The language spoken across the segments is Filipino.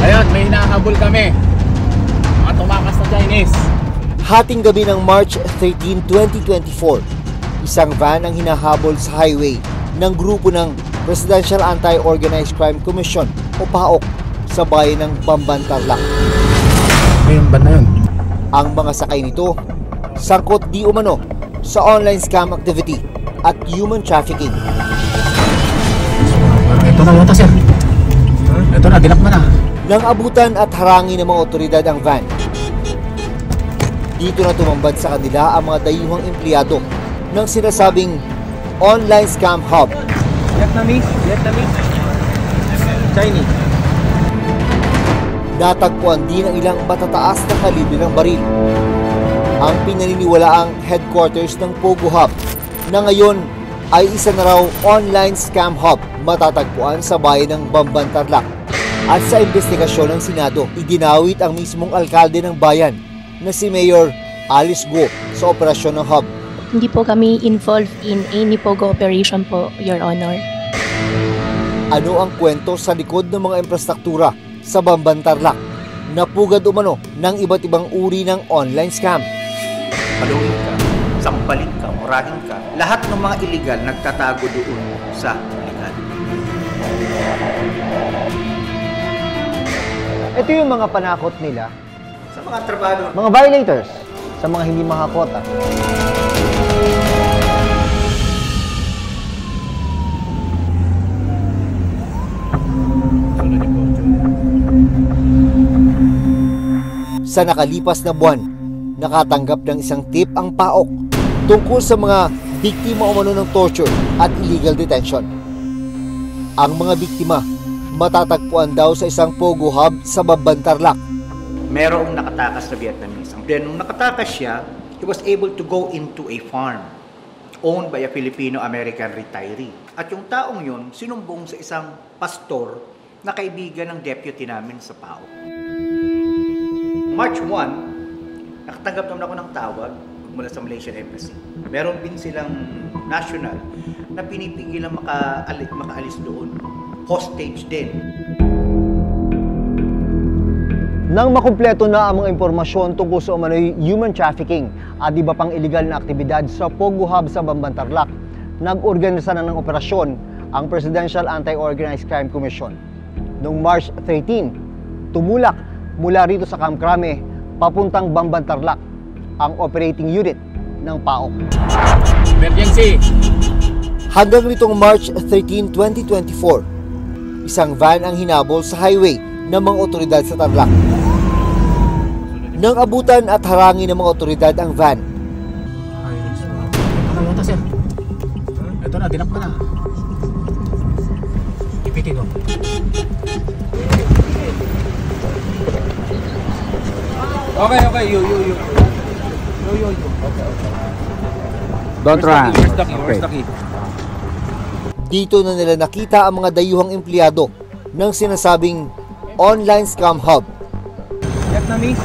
Ayun, may hinahabol kami. Mga tumakas na Chinese. Hating gabi ng March 13, 2024, isang van ang hinahabol sa highway ng grupo ng Presidential Anti-Organized Crime Commission o PAOK sa bayan ng Bamban, Tarlac. Ayun, ban na yun. Ang mga sakay nito, sangkot di umano sa online scam activity at human trafficking. Ito na yata, sir. Ito na, dinakma na. Nang abutan at harangin ng mga otoridad ang van, dito na tumambad sa kanila ang mga dayuhang empleyado ng sinasabing online scam hub. Vietnamese, Chinese. Natagpuan din ang ilang matataas na kalibre ng baril. Ang pinaniniwalaang headquarters ng Pogo Hub na ngayon ay isa na raw online scam hub matatagpuan sa bayan ng Bamban, Tarlac. At sa investigasyon ng Senado, iginawit ang mismong alkalde ng bayan na si Mayor Alice Go sa operasyon ng hub. Hindi po kami involved in any POGO operation po, Your Honor. Ano ang kwento sa likod ng mga infrastruktura sa Bamban, Tarlac na pugad umano ng iba't ibang uri ng online scam? Paluin ka, sampalin ka, murahin ka. Lahat ng mga illegal nagtatago doon sa legal. Ito yung mga panakot nila Sa mga trabaho, mga violators, sa mga hindi makakota. Sa nakalipas na buwan, nakatanggap ng isang tip ang PAOK tungkol sa mga biktima umano ng torture at illegal detention. Ang mga biktima matatagpuan daw sa isang Pogo Hub sa Bamban, Tarlac. merong nakatakas na Vietnamese. Then, nung nakatakas siya, he was able to go into a farm owned by a Filipino-American retiree. At yung taong yun, sinumbong sa isang pastor na kaibigan ng deputy namin sa PAO. March 1, nakatanggap naman ako ng tawag mula sa Malaysian Embassy. Meron din silang national na pinipigilan makaalis doon. Hostage din. Nang makumpleto na ang mga impormasyon tungkol sa umano'y human trafficking at iba pang illegal na aktibidad sa Pogo Hub sa Bamban, Tarlac, nag-organisa na ng operasyon ang Presidential Anti-Organized Crime Commission. Noong March 13, tumulak mula rito sa Camp Crame papuntang Bamban, Tarlac ang operating unit ng PAOK. Emergency! Hanggang nitong March 13, 2024, isang van ang hinabol sa highway ng mga otoridad sa Tarlac. Nang abutan at harangin ng mga otoridad ang van, Ano yata, sir? Ito na, dinakma na. Ipitin mo. Okay, you. Okay. Don't run. Where's the key? dito na nila nakita ang mga dayuhang empleyado ng sinasabing online scam hub. Vietnamese,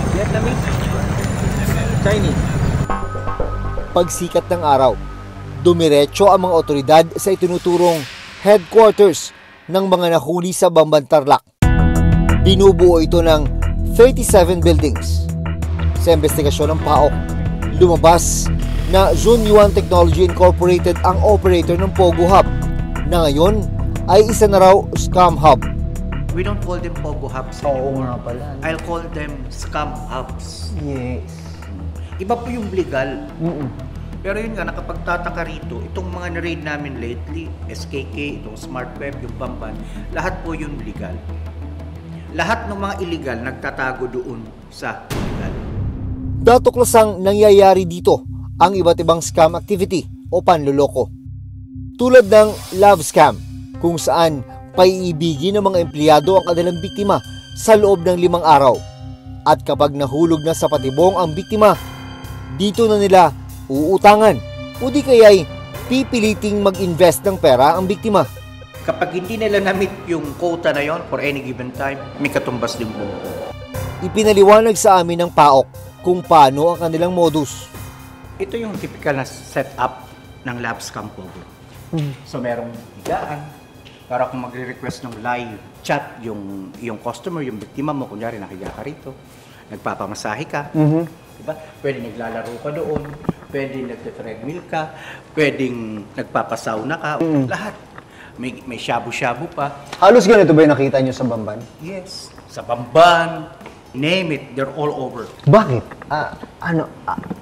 Chinese. Pagsikat ng araw, dumiretso ang mga otoridad sa itinuturong headquarters ng mga nahuli sa Bamban, Tarlac. Binubuo ito ng 37 buildings. Sa investigasyon ng PAOK, lumabas na Zone Yuan Technology Incorporated ang operator ng Pogo Hub na ngayon ay isa na raw scam hub. We don't call them Pogo Hubs anymore. I'll call them scam hubs. Yes. Iba po yung legal. Pero yun nga, nakapagtataka rito, itong mga na-raid namin lately, SKK, itong SmartWeb, yung Bamban, lahat po yun legal. Lahat ng mga illegal nagtatago doon sa legal. Datuklasang nangyayari dito ang iba't ibang scam activity o panloloko. Tulad ng love scam, kung saan paiibigin ng mga empleyado ang kanilang biktima sa loob ng 5 araw. At kapag nahulog na sa patibong ang biktima, dito na nila uutangan o di kaya'y pipiliting mag-invest ng pera ang biktima. Kapag hindi nila na-meet yung quota na yon for any given time, may katumbas din po. Ipinaliwanag sa amin ng PAOK kung paano ang kanilang modus. Ito yung typical na setup ng love scam po. So merong higaan, Para kung magre-request ng live chat yung customer, yung biktima mo, kunyari nakiga ka rito, nagpapamasahe ka, diba? Pwede naglalaro ka doon, pwede nagte-treadmill ka, pwedeng nagpapasauna ka, lahat. May shabu-shabu pa. Halos ganito ba yung nakita nyo sa Bamban? Yes. Sa Bamban, name it, they're all over. Bakit?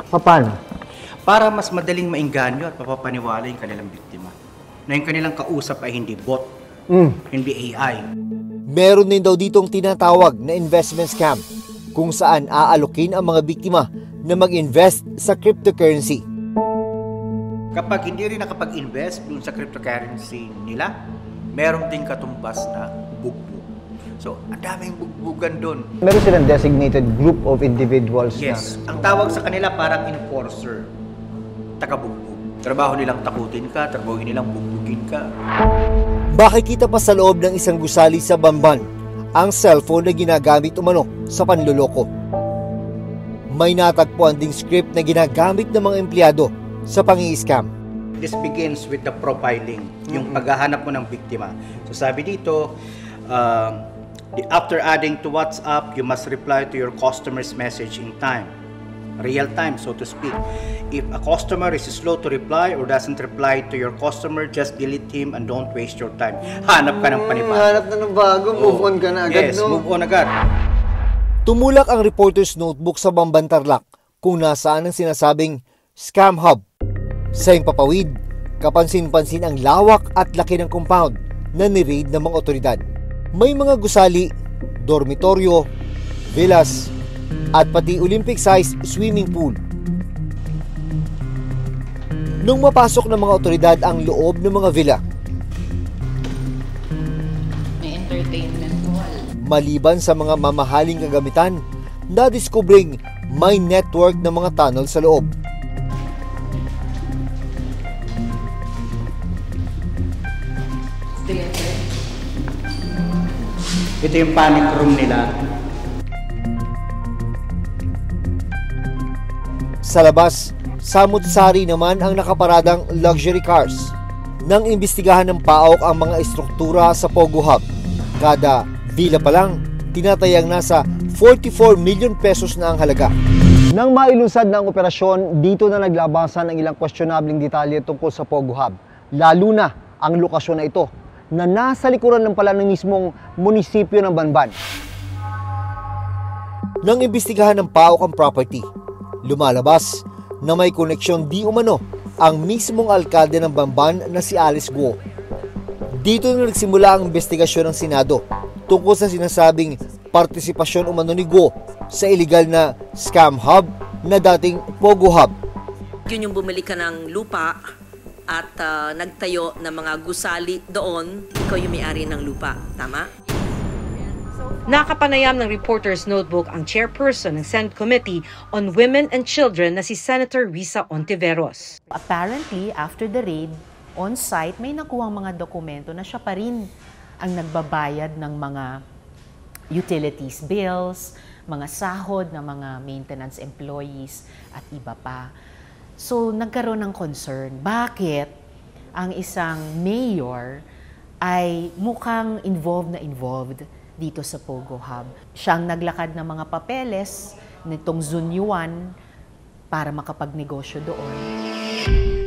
Paano? Para mas madaling maingganyo at mapapaniwala yung kanilang biktima. Na yung kanilang kausap ay hindi bot, hindi AI. Meron din daw ditong tinatawag na investment scam kung saan aalokin ang mga biktima na mag-invest sa cryptocurrency. Kapag hindi rin nakapag-invest dun sa cryptocurrency nila, meron din katumbas na bugbog. So, ang daming bugbugan dun. Meron silang designated group of individuals Yes. Ang tawag sa kanila parang enforcer. Taga-bugbog. Trabaho nilang takutin ka, trabaho nilang bugbugin ka. Makikita pa sa loob ng isang gusali sa Bamban ang cellphone na ginagamit umano sa panloloko. May natagpuan ding script na ginagamit ng mga empleyado sa pangi-scam. This begins with the profiling, yung paghahanap mo ng biktima. So sabi dito, after adding to WhatsApp, you must reply to your customer's message in time. Real time, so to speak. If a customer is slow to reply or doesn't reply to your customer, just delete him and don't waste your time. Hanap ka ng panibago. Hanap na ng bago, move on ka na agad, yes, move on agad. Tumulak ang reporter's notebook sa Bamban Tarlac kung nasaan ang sinasabing scam hub. Sa Himpapawid, kapansin-pansin ang lawak at laki ng compound na ni-raid ng mga otoridad. May mga gusali, dormitoryo, villas, at pati Olympic-sized swimming pool. Nung mapasok ng mga otoridad ang loob ng mga villa, may entertainment wall. Maliban sa mga mamahaling kagamitan, nadiskubring may network ng mga tunnel sa loob. Ito yung panic room nila. Sa labas, samut-sari naman ang nakaparadang luxury cars. Nang imbestigahan ng PAOK ang mga estruktura sa Pogo Hub, kada villa pa lang, tinatayang nasa 44 million pesos na ang halaga. Nang mailunsad na ang operasyon, dito na naglabasan ang ilang questionabling detalye tungkol sa Pogo Hub, lalo na ang lokasyon na ito, na nasa likuran ng pala ng mismong munisipyo ng Banban. Nang imbestigahan ng PAOK ang property, lumalabas na may koneksyon di umano ang mismong alkalde ng Bamban na si Alice Guo. Dito na nagsimula ang investigasyon ng Senado tungkol sa sinasabing partisipasyon umano ni Guo sa illegal na scam hub na dating Pogo Hub. Yun yung bumili ka ng lupa at nagtayo ng mga gusali doon, ikaw yung may-ari ng lupa. Tama? Nakapanayam ng Reporter's Notebook ang chairperson ng Senate Committee on Women and Children na si Senator Risa Ontiveros. Apparently, after the raid, on-site, may nakuhang mga dokumento na siya pa rin ang nagbabayad ng mga utilities bills, mga sahod ng mga maintenance employees at iba pa. So, nagkaroon ng concern. Bakit ang isang mayor ay mukhang involved dito sa Pogo Hub? Siyang naglakad ng mga papeles nitong Zunyuan para makapagnegosyo doon.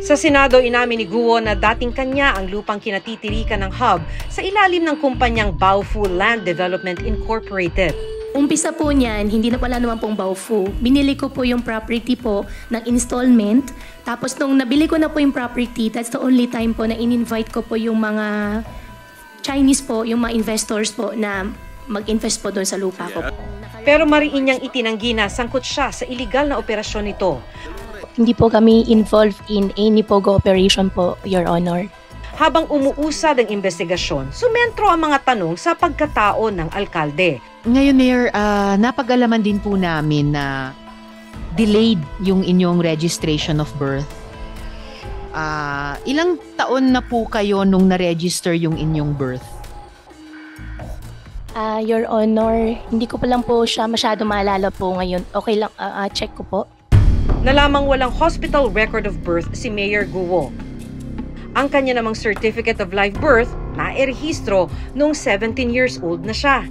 Sa Senado, inamin ni Guo na dating kanya ang lupang kinatitirikan ng hub sa ilalim ng kumpanyang Baofu Land Development Incorporated. Umpisa po niyan, hindi na pala naman pong Baofu. Binili ko po yung property po ng installment. Tapos nung nabili ko na po yung property, that's the only time po na in-invite ko po yung mga Chinese po, yung mga investors po na mag-invest po doon sa lupa ko. Pero mariin niyang itinanggi na sangkot siya sa illegal na operasyon nito. Hindi po kami involved in any Pogo operation po, Your Honor. Habang umuusad ang investigasyon, sumentro ang mga tanong sa pagkatao ng alkalde. Ngayon, Mayor, napag-alaman din po namin na delayed yung inyong registration of birth. Ilang taon na po kayo nung na-register yung inyong birth? Your Honor, hindi ko pa lang po siya masyado maalala po ngayon. Okay lang, check ko po. Nalamang walang hospital record of birth si Mayor Guo. Ang kanya namang Certificate of Live Birth nairehistro noong 17 years old na siya.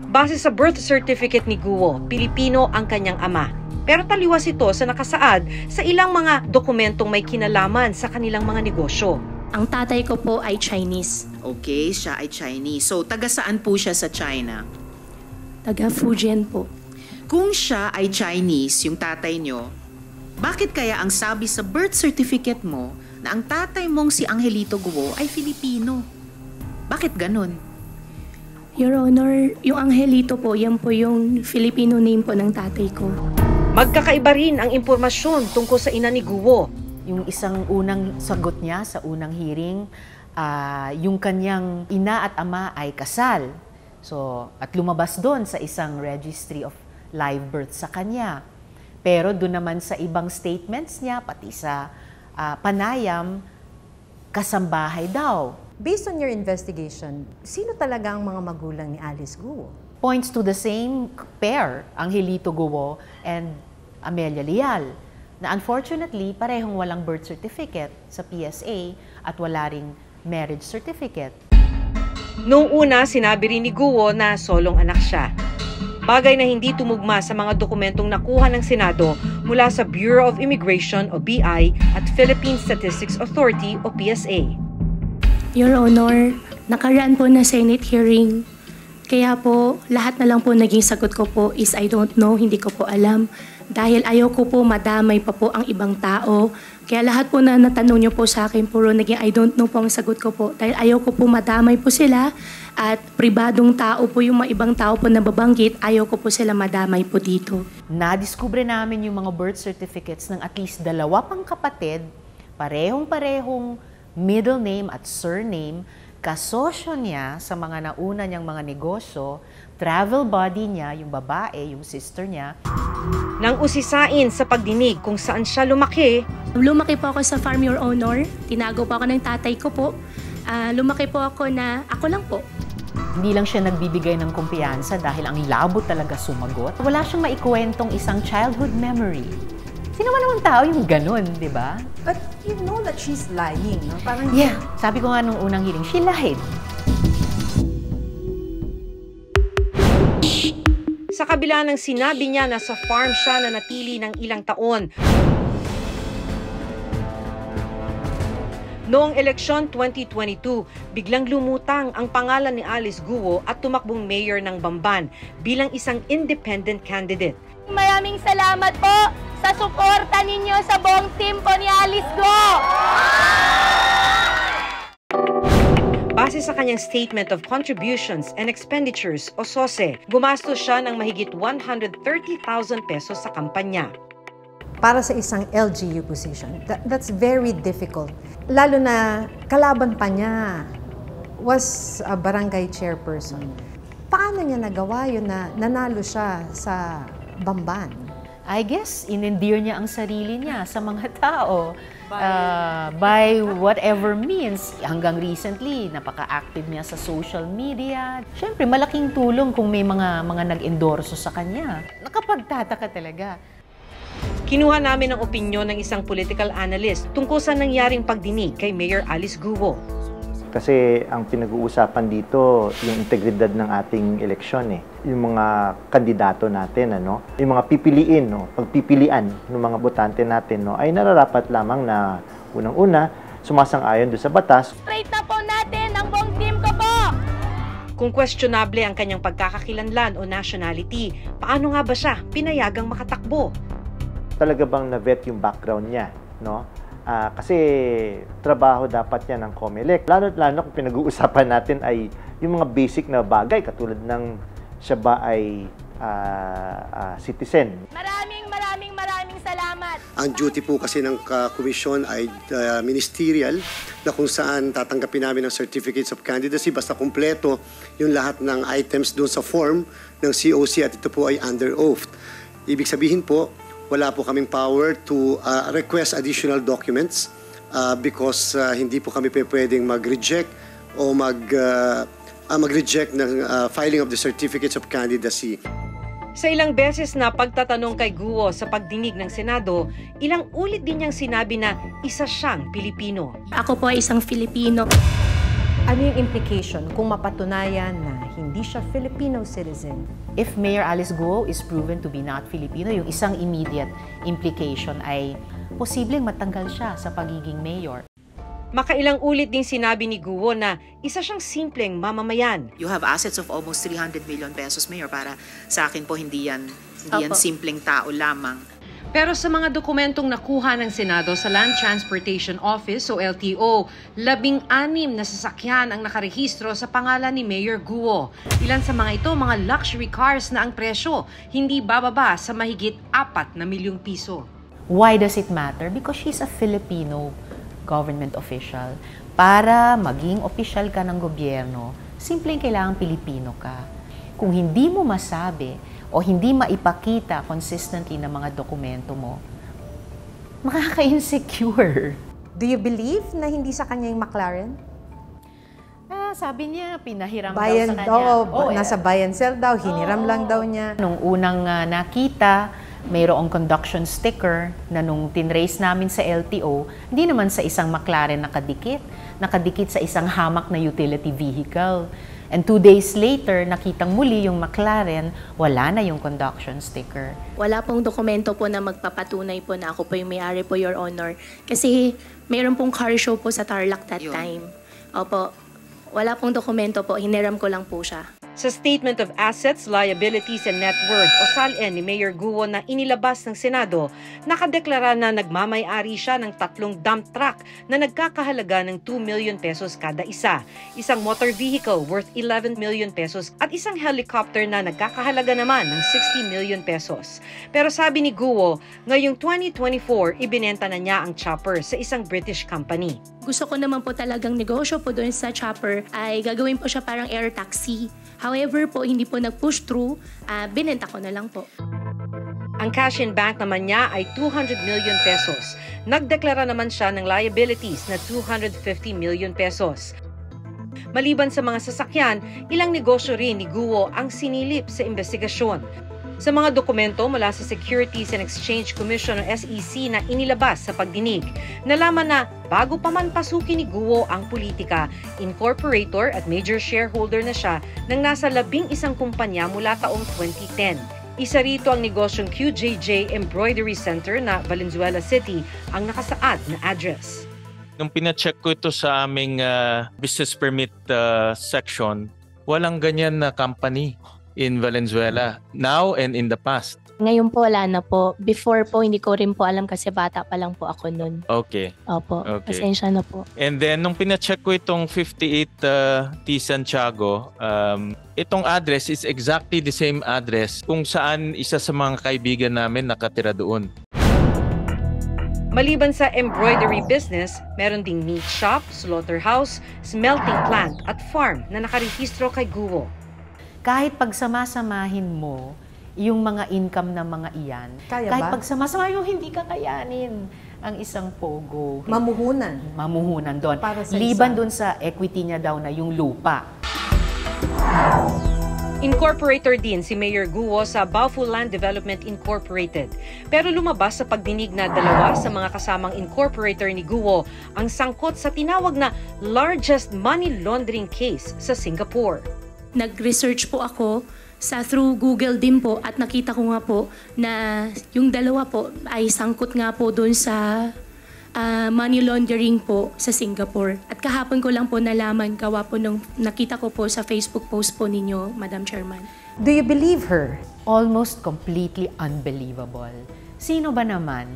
Base sa birth certificate ni Guo, Pilipino ang kanyang ama. Pero taliwas ito sa nakasaad sa ilang mga dokumentong may kinalaman sa kanilang mga negosyo. Ang tatay ko po ay Chinese. Okay, siya ay Chinese. So, taga saan po siya sa China? Taga Fujian po. Kung siya ay Chinese, yung tatay nyo, bakit kaya ang sabi sa birth certificate mo na ang tatay mong si Angelito Guo ay Filipino? Bakit ganun? Your Honor, yung Angelito po, yan po yung Filipino name po ng tatay ko. Magkakaiba rin ang impormasyon tungkol sa ina ni Guo. Yung isang unang sagot niya sa unang hearing, yung kanyang ina at ama ay kasal. So, at lumabas doon sa isang registry of live birth sa kanya. Pero doon naman sa ibang statements niya, pati sa panayam, kasambahay daw. Based on your investigation, sino talaga ang mga magulang ni Alice Guo? Points to the same pair, Angelito Guo and Amelia Leal, na unfortunately, parehong walang birth certificate sa PSA at wala ring marriage certificate. Noong una, sinabi rin ni Guo na solong anak siya. Bagay na hindi tumugma sa mga dokumentong nakuha ng Senado mula sa Bureau of Immigration o BI at Philippine Statistics Authority o PSA. Your Honor, nakaraan po na Senate hearing. Kaya po, lahat na lang po naging sagot ko po is I don't know, hindi ko po alam. Dahil ayaw ko po madamay pa po ang ibang tao. Kaya lahat po na natanong niyo po sa akin, puro naging I don't know po ang sagot ko po. Dahil ayaw ko po madamay po sila at pribadong tao po yung mga ibang tao po na babanggit, ayaw ko po sila madamay po dito. Nadiskubre namin yung mga birth certificates ng at least 2 pang kapatid, parehong-parehong middle name at surname, kasosyo niya sa mga nauna niyang mga negosyo, travel buddy niya, yung babae, yung sister niya. Nang usisain sa pagdinig kung saan siya lumaki. Lumaki po ako sa farm, Your Honor. Tinago po ako ng tatay ko po. Lumaki po ako na ako lang po. Hindi lang siya nagbibigay ng kumpiyansa dahil ang labo talaga sumagot. Wala siyang maikwentong isang childhood memory. Sino man namang tao yung ganun, di ba? But you know that she's lying, no? Parang yeah, sabi ko nga nung unang hearing, she lied. Sa kabila ng sinabi niya na sa farm siya na natili ng ilang taon. Noong eleksyon 2022, biglang lumutang ang pangalan ni Alice Guo at tumakbong mayor ng Bamban bilang isang independent candidate. Maraming salamat po sa suporta ninyo sa buong team po ni Alice Guo. Base sa kanyang Statement of Contributions and Expenditures o SOSE, gumastos siya ng mahigit 130,000 pesos sa kampanya. para sa isang LGU position, that's very difficult. Lalo na kalaban pa niya was a barangay chairperson. Paano niya nagawa yun na nanalo siya sa Bamban? I guess, in-endear niya ang sarili niya sa mga tao by whatever means. Hanggang recently, napaka-active niya sa social media. Siyempre, malaking tulong kung may mga nag-endorso sa kanya. Nakapagtataka talaga. Kinuha namin ang opinyon ng isang political analyst tungkol sa nangyaring pagdinig kay Mayor Alice Guo. Kasi ang pinag-uusapan dito, yung integridad ng ating eleksyon eh. Yung mga kandidato natin, ano, yung mga pipiliin, no, pagpipilian ng mga botante natin, no, ay nararapat lamang na unang-una sumasang-ayon doon sa batas. Straight na po natin ang buong team ko po! Kung questionable ang kanyang pagkakakilanlan o nationality, paano nga ba siya pinayagang makatakbo? Talaga bang na-vet yung background niya, no? Kasi trabaho dapat yan ng COMELEC. Lalo kung pinag-uusapan natin ay yung mga basic na bagay katulad ng siya ba ay citizen. Maraming salamat. Ang duty po kasi ng komisyon ay ministerial na kung saan tatanggapin namin ang certificates of candidacy basta kumpleto yung lahat ng items doon sa form ng COC at ito po ay under oath. Ibig sabihin po, wala po kaming power to request additional documents because hindi po kami pwedeng mag-reject o mag-reject ng filing of the certificates of candidacy. Sa ilang beses na pagtatanong kay Guo sa pagdinig ng Senado, ilang ulit din niyang sinabi na isa siyang Pilipino. Ako po ay isang Filipino. Ano yung implication kung mapatunayan na hindi siya Filipino citizen? If Mayor Alice Guo is proven to be not Filipino, yung isang immediate implication ay posibleng matanggal siya sa pagiging mayor. Makailang ulit ding sinabi ni Guo na isa siyang simpleng mamamayan. You have assets of almost 300 million pesos, Mayor. Para sa akin po, hindi yan simpleng tao lamang. Pero sa mga dokumentong nakuha ng Senado sa Land Transportation Office o LTO, 16 na sasakyan ang nakarehistro sa pangalan ni Mayor Guo. Ilan sa mga ito, mga luxury cars na ang presyo hindi bababa sa mahigit 4 na milyong piso. Why does it matter? Because she's a Filipino government official. Para maging opisyal ka ng gobyerno, simpleng kailangang Pilipino ka. Kung hindi mo masabi o hindi maipakita consistently ng mga dokumento mo, makaka-insecure. Do you believe na hindi sa kanya yung McLaren? Sabi niya, pinahiram daw sa kanya. Nasa buy and sell daw, hiniram lang daw niya. Nung unang nakita, mayroong conduction sticker na nung tinrace namin sa LTO, hindi naman sa isang McLaren nakadikit sa isang hamak na utility vehicle. And 2 days later, nakitang muli yung McLaren, wala na yung conduction sticker. Wala pong dokumento po na magpapatunay po na ako po yung may-ari po, Your Honor. Kasi mayroon pong car show po sa Tarlac that time. Opo, wala pong dokumento po, hiniram ko lang po siya. Sa Statement of Assets, Liabilities and Net Worth o SALN ni Mayor Guo na inilabas ng Senado, nakadeklara na nagmamay-ari siya ng 3 dump truck na nagkakahalaga ng 2 million pesos kada isa, isang motor vehicle worth 11 million pesos at isang helicopter na nagkakahalaga naman ng 60 million pesos. Pero sabi ni Guo, ngayong 2024, ibinenta na niya ang chopper sa isang British company. Gusto ko naman po talagang negosyo po doon sa chopper ay gagawin po siya parang air taxi. However po, hindi po nag-push through, binenta ko na lang po. Ang cash in bank naman niya ay 200 million pesos. Nagdeklara naman siya ng liabilities na 250 million pesos. Maliban sa mga sasakyan, ilang negosyo rin ni Guo ang sinilip sa investigasyon. Sa mga dokumento mula sa Securities and Exchange Commission o SEC na inilabas sa pagdinig, nalaman na bago pa man pasukin ni Guo ang politika, incorporator at major shareholder na siya ng nasa 11 kumpanya mula taong 2010. Isa rito ang negosyong QJJ Embroidery Center na Valenzuela City ang nakasaad na address. Nung pina-check ko ito sa aming business permit section, walang ganyan na company in Valenzuela, now and in the past. Ngayon po wala na po. Before po, hindi ko rin po alam kasi bata pa lang po ako nun. Okay. Opo, okay. Pasensya na po. And then, nung pina-check ko itong 58 T. Santiago, itong address is exactly the same address kung saan isa sa mga kaibigan namin nakatira doon. Maliban sa embroidery business, meron ding meat shop, slaughterhouse, smelting plant at farm na nakarehistro kay Guo. Kahit pagsamasamahin mo yung mga income ng mga iyan, kahit pagsamasamahin mo, hindi kakayanin ang isang pogo. Mamuhunan doon. Liban doon sa equity niya daw na yung lupa. Incorporator din si Mayor Guo sa Baofu Land Development Incorporated. Pero lumabas sa pagdinig na 2 sa mga kasamang incorporator ni Guo ang sangkot sa tinawag na largest money laundering case sa Singapore. Nag-research po ako through Google din po at nakita ko nga po na yung 2 po ay sangkot nga po doon sa money laundering po sa Singapore. At kahapon ko lang po nalaman, gawa po nung nakita ko po sa Facebook post po ninyo, Madam Chairman. Do you believe her? Almost completely unbelievable. Sino ba naman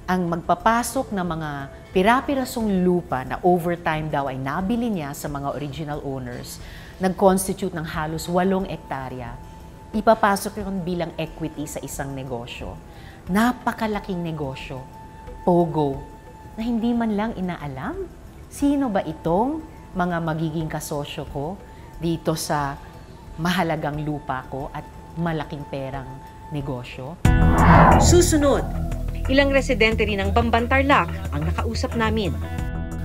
ang magpapasok ng mga pira-pirasong lupa na overtime daw ay nabili niya sa mga original owners, nag-constitute ng halos 8 hektarya, ipapasok yun bilang equity sa isang negosyo. Napakalaking negosyo. Pogo. Na hindi man lang inaalam. Sino ba itong mga magiging kasosyo ko dito sa mahalagang lupa ko at malaking perang negosyo? Susunod, ilang residente rin ng Bamban Tarlac ang nakausap namin.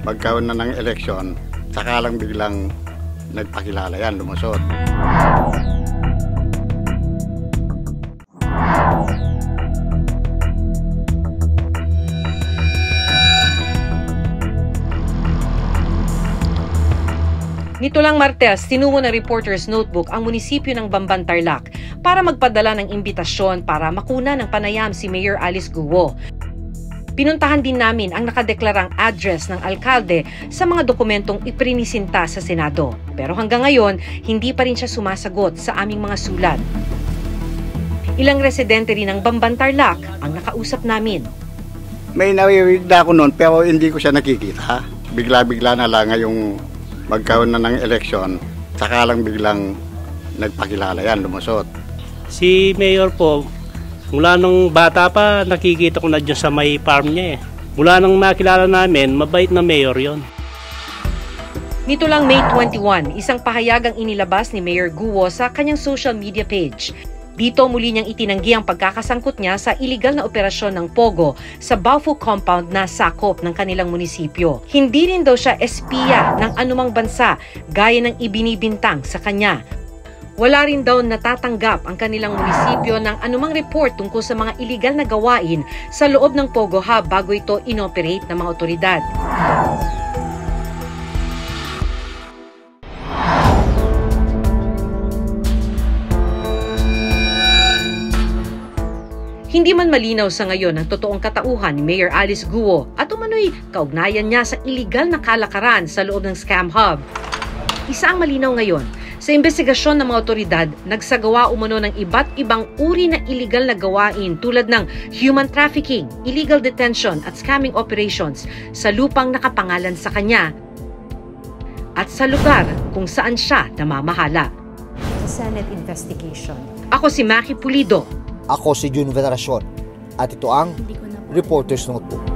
Pagkaon na ng eleksyon, saka lang biglang nagpakilala yan, lumusot. Nito lang Martes, tinungo ng Reporter's Notebook ang munisipyo ng Bamban Tarlac para magpadala ng imbitasyon para makuna ng panayam si Mayor Alice Guo. Pinuntahan din namin ang nakadeklarang address ng alkalde sa mga dokumentong iprinisinta sa Senado. Pero hanggang ngayon, hindi pa rin siya sumasagot sa aming mga sulat. Ilang residente rin ng Bamban Tarlac ang nakausap namin. May nawiwigda ako noon pero hindi ko siya nakikita. Bigla-bigla na lang ngayong magkaroon na ng eleksyon, saka lang biglang nagpakilala yan, lumusot. Si Mayor po, mula nung bata pa, nakikita ko na dyan sa may farm niya eh. Mula nung nakilala namin, mabait na mayor yon. Nito lang May 21, isang pahayagang inilabas ni Mayor Guo sa kanyang social media page. Dito muli niyang itinanggi ang pagkakasangkot niya sa iligal na operasyon ng Pogo sa Baofu compound na sakop ng kanilang munisipyo. Hindi rin daw siya espiya ng anumang bansa gaya ng ibinibintang sa kanya. Wala rin daw natatanggap ang kanilang munisipyo ng anumang report tungkol sa mga iligal na gawain sa loob ng Pogo Hub bago ito inoperate ng mga otoridad. Hindi man malinaw sa ngayon ang totoong katauhan ni Mayor Alice Guo at umano'y kaugnayan niya sa iligal na kalakaran sa loob ng scam hub. Isa ang malinaw ngayon. Sa investigasyon ng mga otoridad, nagsagawa umano ng iba't ibang uri na iligal na gawain tulad ng human trafficking, illegal detention at scamming operations sa lupang nakapangalan sa kanya at sa lugar kung saan siya namamahala. Senate investigation. Ako si Maki Pulido. Ako si Jun Veneracion at ito ang Reporter's Notebook.